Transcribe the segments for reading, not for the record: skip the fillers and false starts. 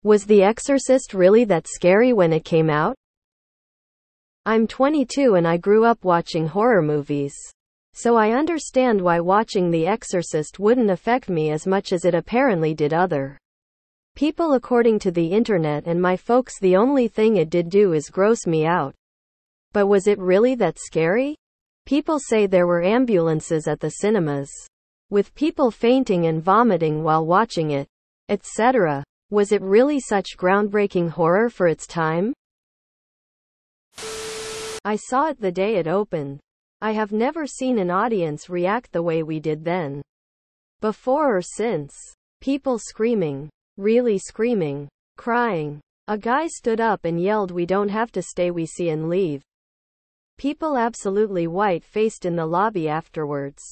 Was The Exorcist really that scary when it came out? I'm 22 and I grew up watching horror movies. So I understand why watching The Exorcist wouldn't affect me as much as it apparently did other people according to the internet and my folks. The only thing it did do is gross me out. But was it really that scary? People say there were ambulances at the cinemas, with people fainting and vomiting while watching it, etc. Was it really such groundbreaking horror for its time? I saw it the day it opened. I have never seen an audience react the way we did then. Before or since. People screaming. Really screaming. Crying. A guy stood up and yelled, "We don't have to stay, we see," and leave. People absolutely white-faced in the lobby afterwards.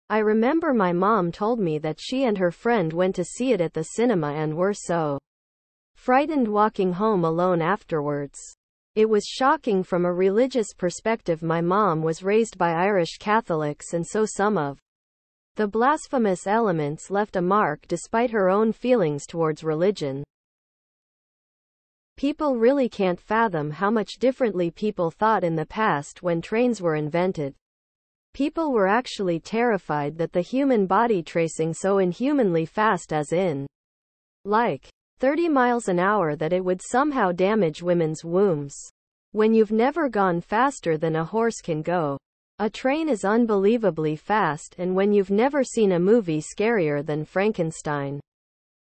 I remember my mom told me that she and her friend went to see it at the cinema and were so frightened walking home alone afterwards. It was shocking from a religious perspective. My mom was raised by Irish Catholics, and so some of the blasphemous elements left a mark despite her own feelings towards religion. People really can't fathom how much differently people thought in the past when trains were invented. People were actually terrified that the human body tracing so inhumanly fast, as in, like, 30 miles an hour, that it would somehow damage women's wombs. When you've never gone faster than a horse can go, a train is unbelievably fast, and when you've never seen a movie scarier than Frankenstein,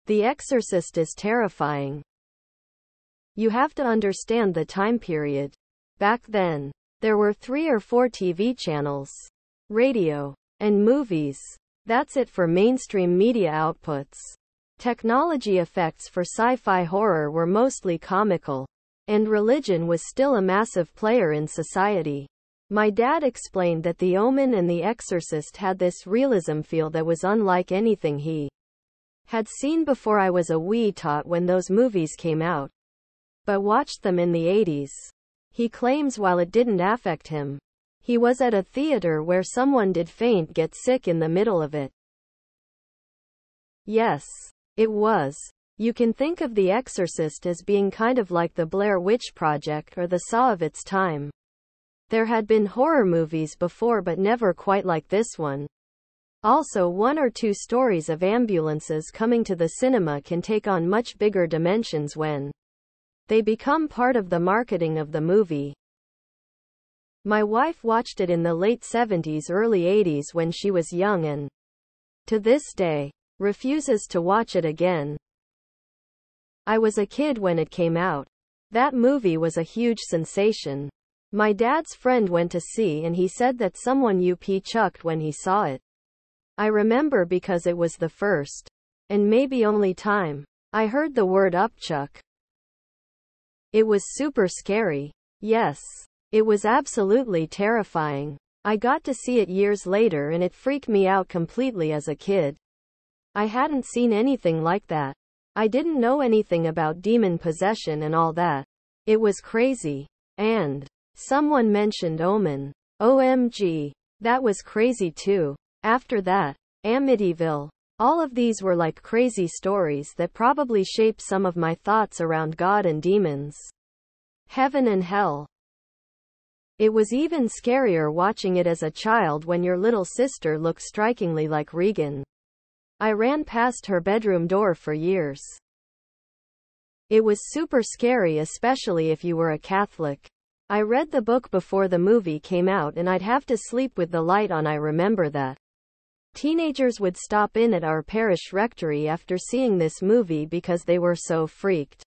The Exorcist is terrifying. You have to understand the time period. Back then, there were 3 or 4 TV channels, radio, and movies. That's it for mainstream media outputs. Technology effects for sci-fi horror were mostly comical, and religion was still a massive player in society. My dad explained that The Omen and The Exorcist had this realism feel that was unlike anything he had seen before. I was a wee tot when those movies came out, but watched them in the 80s. He claims while it didn't affect him, he was at a theater where someone did faint, get sick in the middle of it. Yes, it was. You can think of The Exorcist as being kind of like the Blair Witch Project or the Saw of its time. There had been horror movies before, but never quite like this one. Also, 1 or 2 stories of ambulances coming to the cinema can take on much bigger dimensions when they become part of the marketing of the movie. My wife watched it in the late 70s, early 80s when she was young, and to this day, refuses to watch it again. I was a kid when it came out. That movie was a huge sensation. My dad's friend went to see, and he said that someone chucked when he saw it. I remember because it was the first, and maybe only time, I heard the word upchuck. It was super scary. Yes. It was absolutely terrifying. I got to see it years later and it freaked me out completely as a kid. I hadn't seen anything like that. I didn't know anything about demon possession and all that. It was crazy. And someone mentioned Omen. OMG. That was crazy too. After that, Amityville. All of these were like crazy stories that probably shaped some of my thoughts around God and demons, heaven and hell. It was even scarier watching it as a child when your little sister looked strikingly like Regan. I ran past her bedroom door for years. It was super scary, especially if you were a Catholic. I read the book before the movie came out and I'd have to sleep with the light on. I remember that teenagers would stop in at our parish rectory after seeing this movie because they were so freaked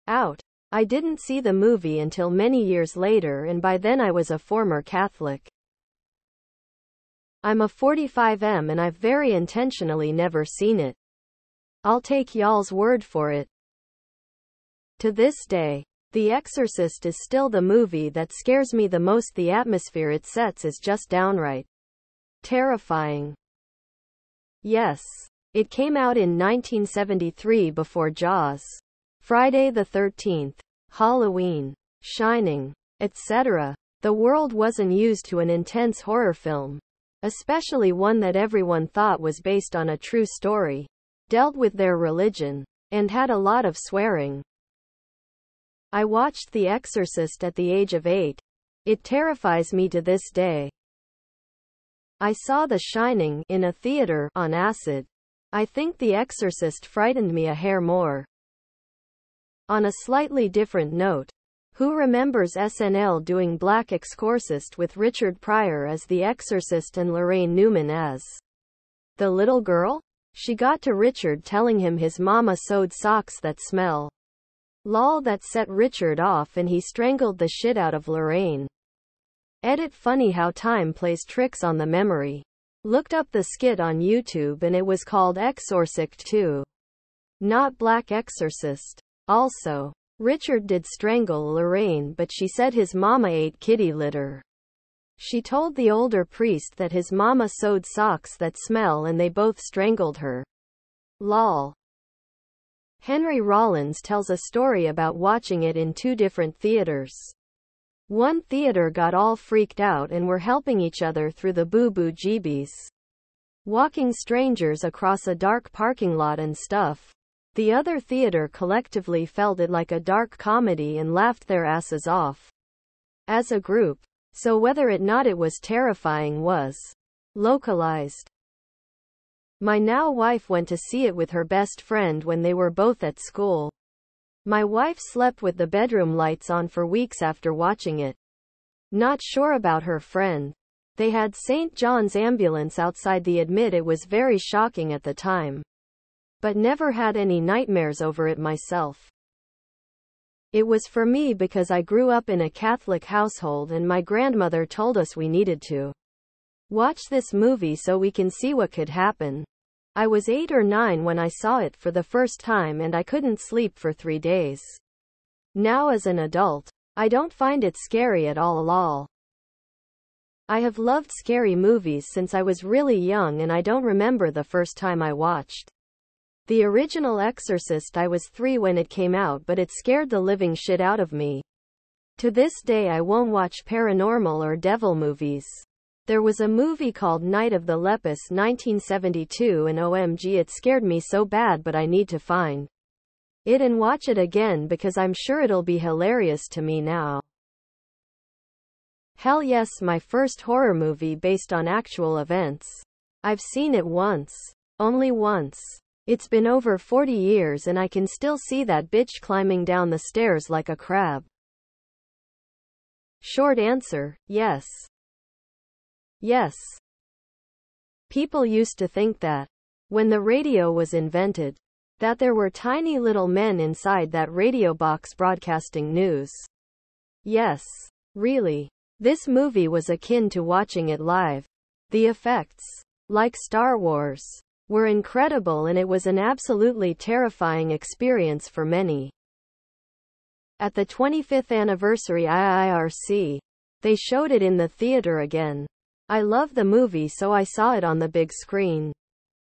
out. I didn't see the movie until many years later, and by then I was a former Catholic. I'm a 45M and I've very intentionally never seen it. I'll take y'all's word for it. To this day, The Exorcist is still the movie that scares me the most. The atmosphere it sets is just downright terrifying. Yes, it came out in 1973 before Jaws, Friday the 13th, Halloween, Shining, etc. The world wasn't used to an intense horror film, especially one that everyone thought was based on a true story, dealt with their religion, and had a lot of swearing. I watched The Exorcist at the age of 8. It terrifies me to this day. I saw The Shining in a theater on acid. I think The Exorcist frightened me a hair more. On a slightly different note, who remembers SNL doing Black Exorcist with Richard Pryor as the Exorcist and Lorraine Newman as the little girl? She got to Richard telling him his mama sewed socks that smell. Lol, that set Richard off and he strangled the shit out of Lorraine. Edit. Funny how time plays tricks on the memory. Looked up the skit on YouTube and it was called Exorcist 2. Not Black Exorcist. Also, Richard did strangle Lorraine, but she said his mama ate kitty litter. She told the older priest that his mama sewed socks that smell and they both strangled her. Lol. Henry Rollins tells a story about watching it in 2 different theaters. One theater got all freaked out and were helping each other through the boo-boo-jeebies, walking strangers across a dark parking lot and stuff. The other theater collectively felt it like a dark comedy and laughed their asses off as a group. So whether or not it was terrifying was localized. My now wife went to see it with her best friend when they were both at school. My wife slept with the bedroom lights on for weeks after watching it. Not sure about her friend. They had St. John's ambulance outside. They admit it was very shocking at the time, but never had any nightmares over it myself. It was for me because I grew up in a Catholic household and my grandmother told us we needed to watch this movie so we can see what could happen. I was 8 or 9 when I saw it for the first time and I couldn't sleep for 3 days. Now as an adult, I don't find it scary at all. Lol. I have loved scary movies since I was really young and I don't remember the first time I watched the original Exorcist. I was 3 when it came out, but it scared the living shit out of me. To this day I won't watch paranormal or devil movies. There was a movie called Night of the Lepus 1972 and OMG it scared me so bad, but I need to find it and watch it again because I'm sure it'll be hilarious to me now. Hell yes, my first horror movie based on actual events. I've seen it once. Only once. It's been over 40 years and I can still see that bitch climbing down the stairs like a crab. Short answer, yes. Yes. People used to think that, when the radio was invented, that there were tiny little men inside that radio box broadcasting news. Yes. Really. This movie was akin to watching it live. The effects, like Star Wars, were incredible and it was an absolutely terrifying experience for many. At the 25th anniversary IIRC, they showed it in the theater again. I love the movie, so I saw it on the big screen.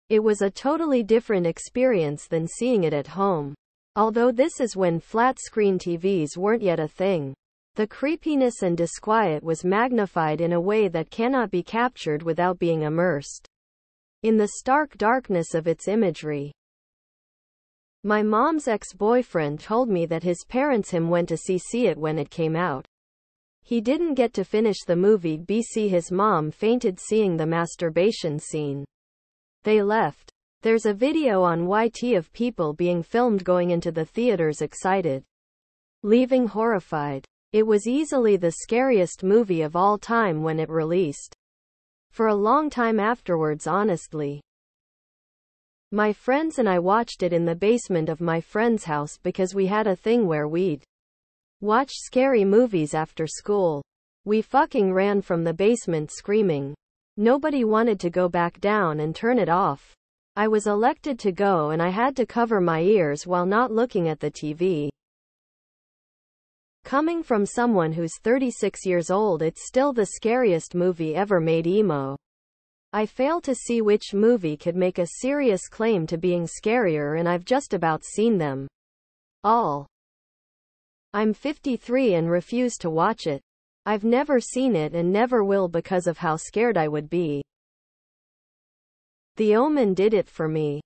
It was a totally different experience than seeing it at home. Although this is when flat-screen TVs weren't yet a thing. The creepiness and disquiet was magnified in a way that cannot be captured without being immersed in the stark darkness of its imagery. My mom's ex-boyfriend told me that his parents went to see it when it came out. He didn't get to finish the movie because his mom fainted seeing the masturbation scene. They left. There's a video on YT of people being filmed going into the theaters excited, leaving horrified. It was easily the scariest movie of all time when it released. For a long time afterwards, honestly. My friends and I watched it in the basement of my friend's house because we had a thing where we'd watch scary movies after school. We fucking ran from the basement screaming. Nobody wanted to go back down and turn it off. I was elected to go and I had to cover my ears while not looking at the TV. Coming from someone who's 36 years old, it's still the scariest movie ever made. Emo. I fail to see which movie could make a serious claim to being scarier, and I've just about seen them all. I'm 53 and refuse to watch it. I've never seen it and never will because of how scared I would be. The Omen did it for me.